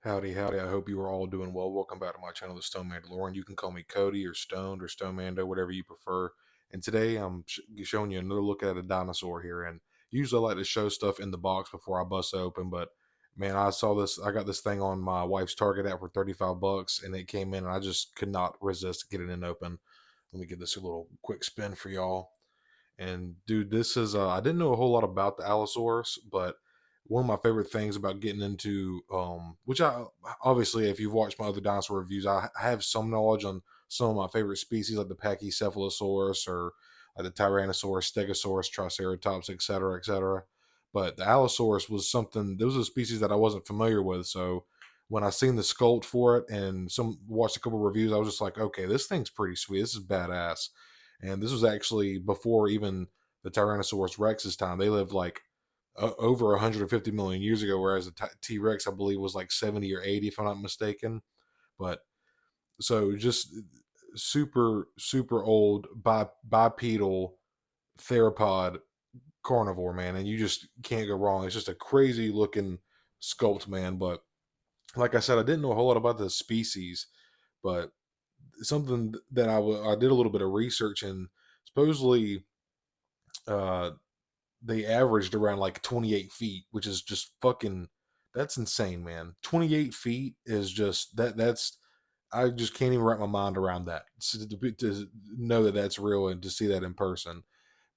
Howdy, howdy. I hope you are all doing well. Welcome back to my channel, The Stone Mandalorian. You can call me Cody or Stoned or Stone Mando, whatever you prefer. And today I'm showing you another look at a dinosaur here. And usually I like to show stuff in the box before I bust it open. But man, I saw this. I got this thing on my wife's Target app for 35 bucks and it came in and I just could not resist getting it open. Let me give this a little quick spin for y'all. And dude, this is I didn't know a whole lot about the Allosaurus, but one of my favorite things about getting into which I obviously if you've watched my other dinosaur reviews, I have some knowledge on some of my favorite species like the Pachycephalosaurus or like the Tyrannosaurus, Stegosaurus, Triceratops, etc., etc. But the Allosaurus was something. There was a species that I wasn't familiar with, so when I seen the sculpt for it and some watched a couple reviews, I was just like, okay, this thing's pretty sweet. This is badass. And this was actually before even the Tyrannosaurus Rex's time. They lived like over 150 million years ago, whereas the T Rex, I believe, was like 70 or 80, if I'm not mistaken. But so just super, super old bipedal theropod carnivore, man. And you just can't go wrong. It's just a crazy looking sculpt, man. But like I said, I didn't know a whole lot about the species, but something that I did a little bit of research and supposedly uh, they averaged around like 28 feet, which is just fucking that's insane, man. 28 feet is just that's I just can't even wrap my mind around that. To know that that's real and to see that in person.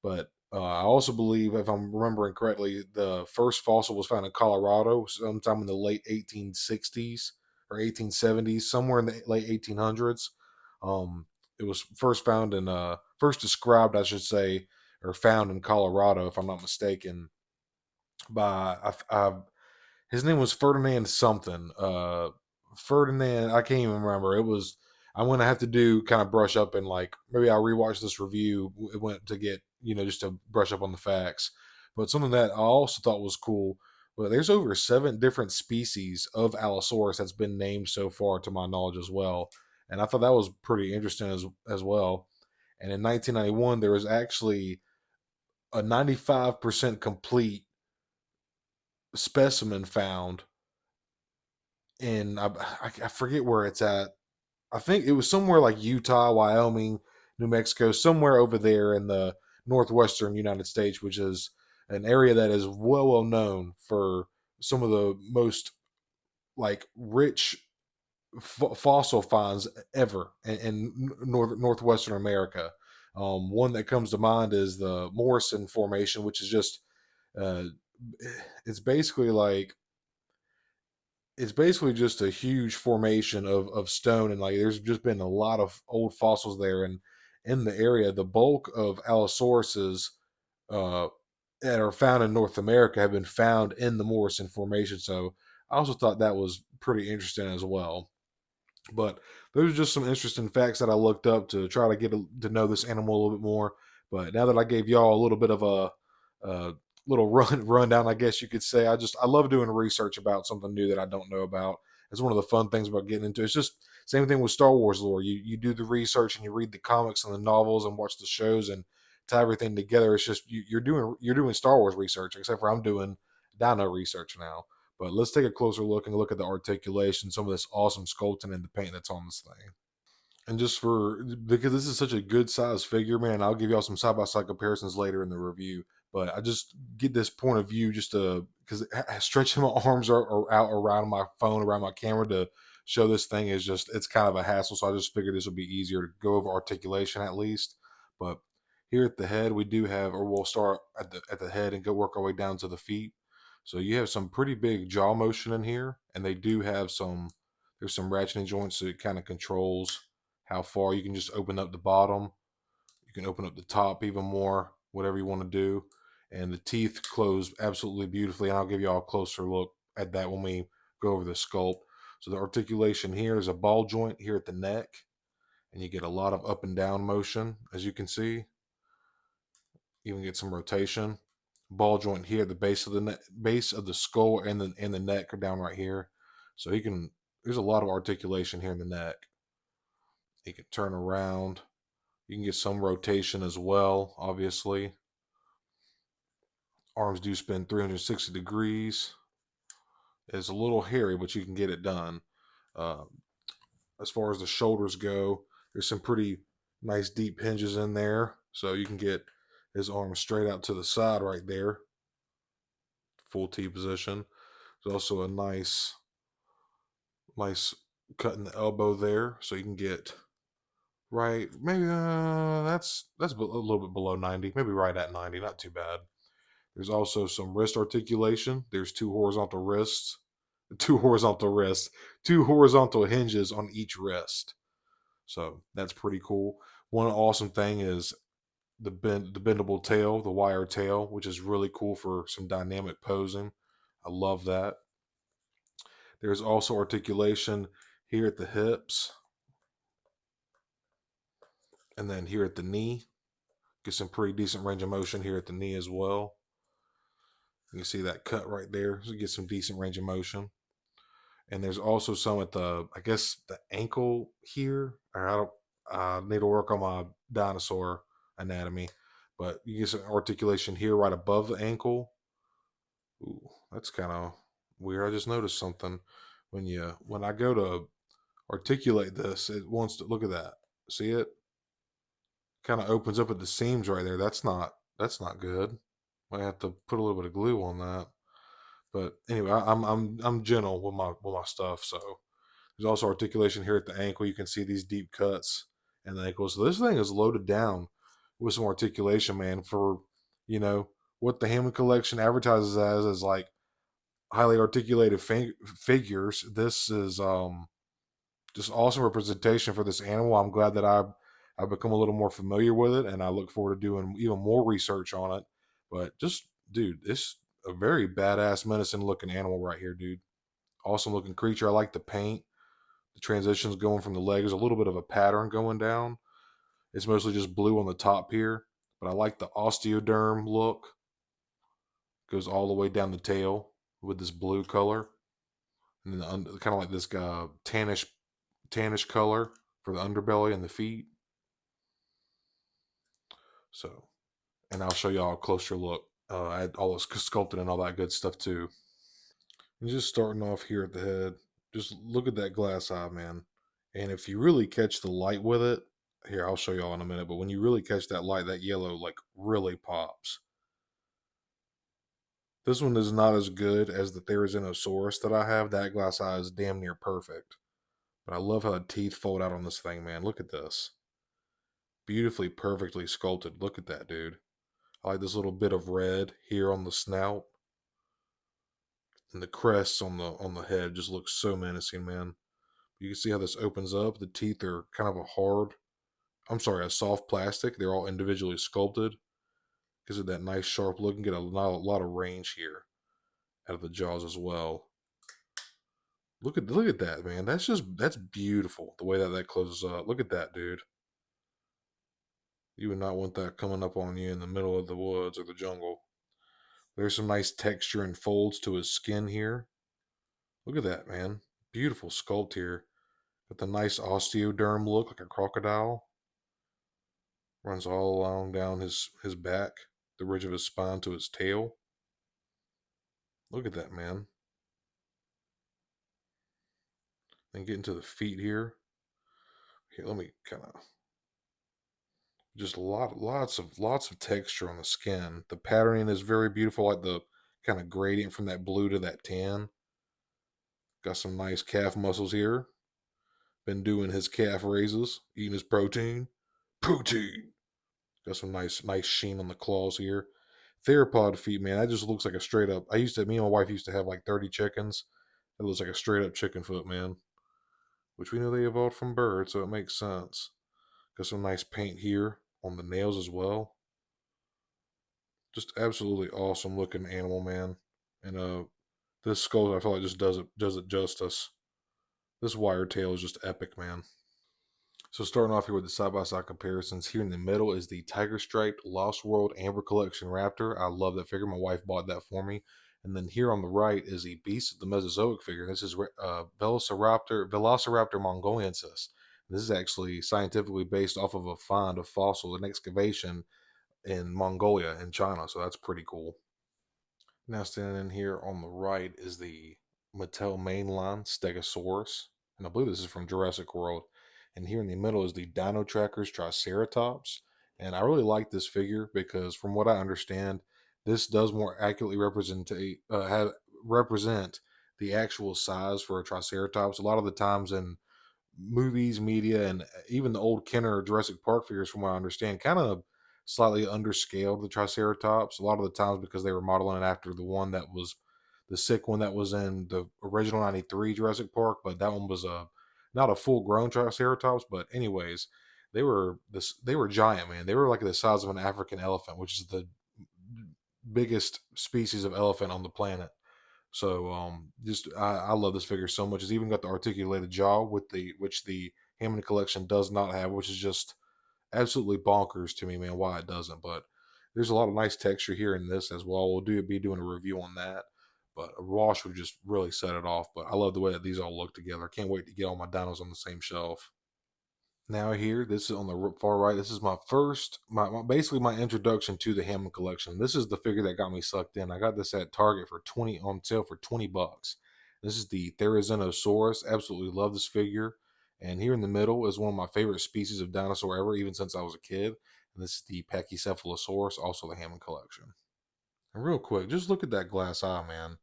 But I also believe, if I'm remembering correctly, the first fossil was found in Colorado sometime in the late 1860s or 1870s, somewhere in the late 1800s. It was first described, I should say, or found in Colorado, if I'm not mistaken, by his name was Ferdinand something. Ferdinand, I can't even remember. It was. I'm gonna have to do kind of brush up and like maybe I'll rewatch this review. It went to get just to brush up on the facts. But something that I also thought was cool. Well, there's over 7 different species of Allosaurus that's been named so far, to my knowledge, as well. And I thought that was pretty interesting as well. And in 1991, there was actually a 95% complete specimen found in I forget where it's at. I think it was somewhere like Utah, Wyoming, New Mexico, somewhere over there in the northwestern United States, which is an area that is well known for some of the most like rich fossil finds ever in northwestern America. One that comes to mind is the Morrison Formation, which is just uh, it's basically like it's basically just a huge formation of stone, and like there's just been a lot of old fossils there, and in the area the bulk of allosauruses uh, that are found in North America have been found in the Morrison Formation. So I also thought that was pretty interesting as well. But those are just some interesting facts that I looked up to try to to know this animal a little bit more. But now that I gave y'all a little bit of a little rundown, I guess you could say, I love doing research about something new that I don't know about. It's one of the fun things about getting into. It's just same thing with Star Wars lore. You do the research and you read the comics and the novels and watch the shows and tie everything together. It's just you're doing Star Wars research, except for I'm doing dino research now. But let's take a closer look and look at the articulation, some of this awesome sculpting and the paint that's on this thing. And just for because this is such a good size figure, man, I'll give y'all some side by side comparisons later in the review. But I just get this point of view just to because stretching my arms are out around my phone, around my camera to show this thing is just it's kind of a hassle. So I just figured this would be easier to go over articulation at least. But here at the head, we do have, or we'll start at the head and go work our way down to the feet. So you have some pretty big jaw motion in here, and they do have some. There's some ratcheting joints so it kind of controls how far you can just open up the bottom. You can open up the top even more, whatever you want to do. And the teeth close absolutely beautifully. And I'll give you all a closer look at that when we go over the sculpt. So the articulation here is a ball joint here at the neck, and you get a lot of up and down motion, as you can see. You can get some rotation. Ball joint here at the base of the base of the skull and the neck are down right here. So you can. There's a lot of articulation here in the neck. You can turn around. You can get some rotation as well, obviously. Arms do spin 360 degrees. It's a little hairy, but you can get it done. Uh, as far as the shoulders go, there's some pretty nice deep hinges in there, so you can get his arm straight out to the side right there, full T position. There's also a nice cut in the elbow there, so you can get right. Maybe that's a little bit below 90, maybe right at 90, not too bad. There's also some wrist articulation. There's two horizontal wrists, two horizontal hinges on each wrist. So that's pretty cool. One awesome thing is the bendable tail, the wire tail, which is really cool for some dynamic posing. I love that. There's also articulation here at the hips and then here at the knee. Get some pretty decent range of motion here at the knee as well. You can see that cut right there. So you get some decent range of motion. And there's also some at I guess the ankle here. Or I need to work on my dinosaur anatomy, but you get some articulation here right above the ankle. Ooh, that's kind of weird. I just noticed something when I go to articulate this, it wants to look at that. See it? Kind of opens up at the seams right there. That's not good. Might have to put a little bit of glue on that. But anyway, I'm gentle with my stuff. So there's also articulation here at the ankle. You can see these deep cuts and the ankle. So this thing is loaded down with some articulation, man. For you know what the Hammond Collection advertises as like highly articulated figures. This is just awesome representation for this animal. I'm glad that I've become a little more familiar with it, and I look forward to doing even more research on it. But just, dude, it's a very badass, menacing looking animal right here, dude. Awesome looking creature. I like the paint, the transitions going from the legs. There's a little bit of a pattern going down. It's mostly just blue on the top here, but I like the osteoderm look. Goes all the way down the tail with this blue color, and then kind of like this tannish color for the underbelly and the feet. So, and I'll show y'all a closer look at all this sculpting and all that good stuff too. And just starting off here at the head, just look at that glass eye, man. And if you really catch the light with it, here I'll show y'all in a minute. But when you really catch that light, that yellow like really pops. This one is not as good as the Therizinosaurus that I have. That glass eye is damn near perfect. But I love how the teeth fold out on this thing, man. Look at this. Beautifully, perfectly sculpted. Look at that, dude. I like this little bit of red here on the snout. And the crests on the head just looks so menacing, man. You can see how this opens up. The teeth are kind of a soft plastic. They're all individually sculpted. Gives it that nice sharp look and get a lot of range here out of the jaws as well. Look at that, man. That's beautiful. The way that closes up. Look at that, dude. You would not want that coming up on you in the middle of the woods or the jungle. There's some nice texture and folds to his skin here. Look at that, man. Beautiful sculpt here. Got the nice osteoderm look like a crocodile. Runs all along down his back, the ridge of his spine to his tail. Look at that, man. Then get into the feet here. Here, let me kind of just lots of texture on the skin. The patterning is very beautiful, like the kind of gradient from that blue to that tan. Got some nice calf muscles here. Been doing his calf raises, eating his protein. Protein. Got some nice sheen on the claws here. Theropod feet, man, that just looks like a straight up. Me and my wife used to have like 30 chickens. It looks like a straight up chicken foot, man. Which we know they evolved from birds, so it makes sense. Got some nice paint here on the nails as well. Just absolutely awesome looking animal, man. And this skull I feel like just does it justice. This wire tail is just epic, man. So starting off here with the side-by-side comparisons, here in the middle is the Tiger Striped Lost World Amber Collection Raptor. I love that figure. My wife bought that for me. And then here on the right is the Beast of the Mesozoic figure. This is Velociraptor mongoliensis. This is actually scientifically based off of a find of fossil, an excavation in Mongolia in China. So that's pretty cool. Now standing in here on the right is the Mattel mainline Stegosaurus, and I believe this is from Jurassic World. And here in the middle is the Dino Trackers Triceratops. And I really like this figure because, from what I understand, this does more accurately represent the actual size for a Triceratops. A lot of the times in movies, media, and even the old Kenner Jurassic Park figures, from what I understand, kind of slightly underscaled the Triceratops. A lot of the times because they were modeling it after the one that was the sick one that was in the original '93 Jurassic Park, but that one was a not a full grown Triceratops. But anyways, they were giant, man. They were like the size of an African elephant, which is the biggest species of elephant on the planet. So just I love this figure so much. It's even got the articulated jaw with the which the Hammond collection does not have, which is just absolutely bonkers to me, man. Why it doesn't, but there's a lot of nice texture here in this as well. We'll be doing a review on that, but a wash would just really set it off. But I love the way that these all look together. I can't wait to get all my dinos on the same shelf. Now here, this is on the far right. This is my first, basically my introduction to the Hammond collection. This is the figure that got me sucked in. I got this at Target for 20 on sale for $20. This is the Therizinosaurus. Absolutely love this figure. And here in the middle is one of my favorite species of dinosaur ever, even since I was a kid. And this is the Pachycephalosaurus, also the Hammond collection. And real quick, just look at that glass eye, man.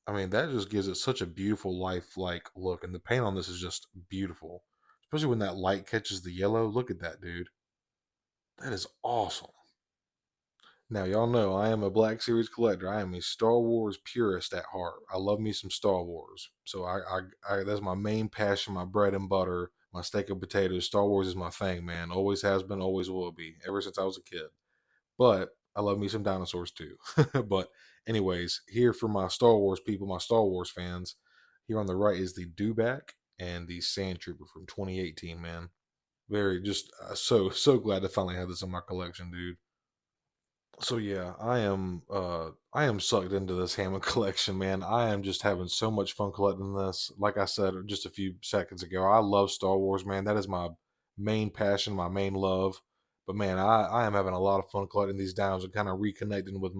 I mean, that just gives it such a beautiful lifelike look, and the paint on this is just beautiful. Especially when that light catches the yellow. Look at that, dude. That is awesome. Now, y'all know I am a Black Series collector. I am a Star Wars purist at heart. I love me some Star Wars. So I that's my main passion, my bread and butter, my steak and potatoes. Star Wars is my thing, man. Always has been, always will be, ever since I was a kid. But I love me some dinosaurs too. But anyways, here for my Star Wars people, my Star Wars fans, here on the right is the Dewback and the Sand Trooper from 2018, man. Very just so glad to finally have this in my collection, dude. So yeah, I am sucked into this Hammond collection, man. I am just having so much fun collecting this. Like I said just a few seconds ago, I love Star Wars, man. That is my main passion, my main love. But man, I am having a lot of fun collecting these dinos and kind of reconnecting with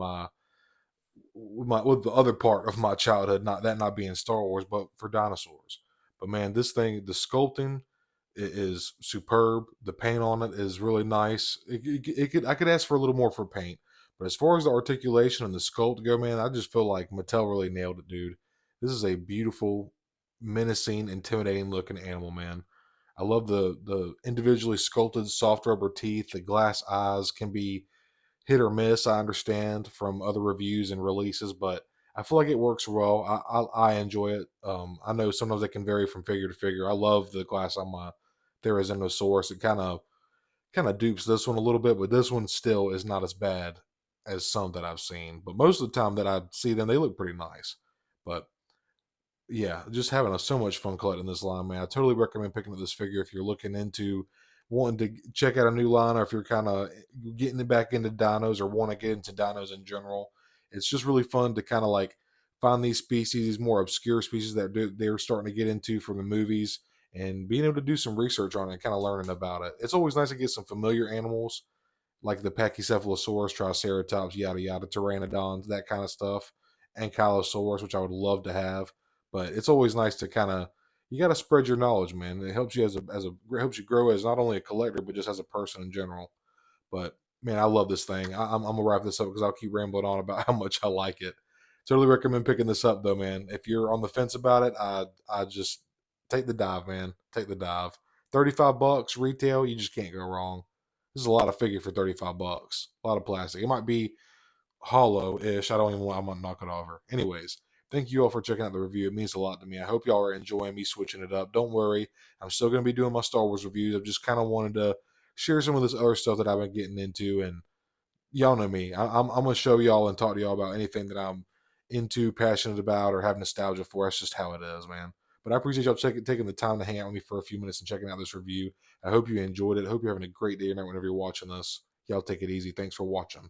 with the other part of my childhood, not being Star Wars, but for dinosaurs. But man, this thing, the sculpting is superb. The paint on it is really nice. It could I could ask for a little more for paint, but as far as the articulation and the sculpt go, man, I just feel like Mattel really nailed it, dude. This is a beautiful, menacing, intimidating looking animal, man. I love the individually sculpted soft rubber teeth. The glass eyes can be hit or miss. I understand from other reviews and releases, but I feel like it works well. I enjoy it. I know sometimes it can vary from figure to figure. I love the glass on my Therizinosaurus. It kind of dupes this one a little bit, but this one still is not as bad as some that I've seen. But most of the time that I see them, they look pretty nice. But yeah, just having so much fun collecting this line, man. I totally recommend picking up this figure if you're looking into wanting to check out a new line, or if you're kind of getting back into dinos or want to get into dinos in general. It's just really fun to kind of like find these species, these more obscure species that they're starting to get into from the movies, and being able to do some research on it and kind of learning about it. It's always nice to get some familiar animals like the Pachycephalosaurus, Triceratops, yada yada, Pteranodons, that kind of stuff, Ankylosaurus, which I would love to have. But it's always nice to kind of you got to spread your knowledge, man. It helps you it helps you grow as not only a collector but just as a person in general. But man, I love this thing. I'm gonna wrap this up because I'll keep rambling on about how much I like it. Totally recommend picking this up though, man. If you're on the fence about it, I just take the dive, man. Take the dive. $35 retail, you just can't go wrong. This is a lot of figure for $35. A lot of plastic. It might be hollow-ish. I don't even want. I'm gonna knock it over. Anyways, thank you all for checking out the review. It means a lot to me. I hope y'all are enjoying me switching it up. Don't worry, I'm still gonna be doing my Star Wars reviews. I've just kind of wanted to share some of this other stuff that I've been getting into, and y'all know me. I'm gonna show y'all and talk to y'all about anything that I'm into, passionate about, or have nostalgia for. That's just how it is, man. But I appreciate y'all taking the time to hang out with me for a few minutes and checking out this review. I hope you enjoyed it. I hope you're having a great day or night whenever you're watching this. Y'all take it easy. Thanks for watching.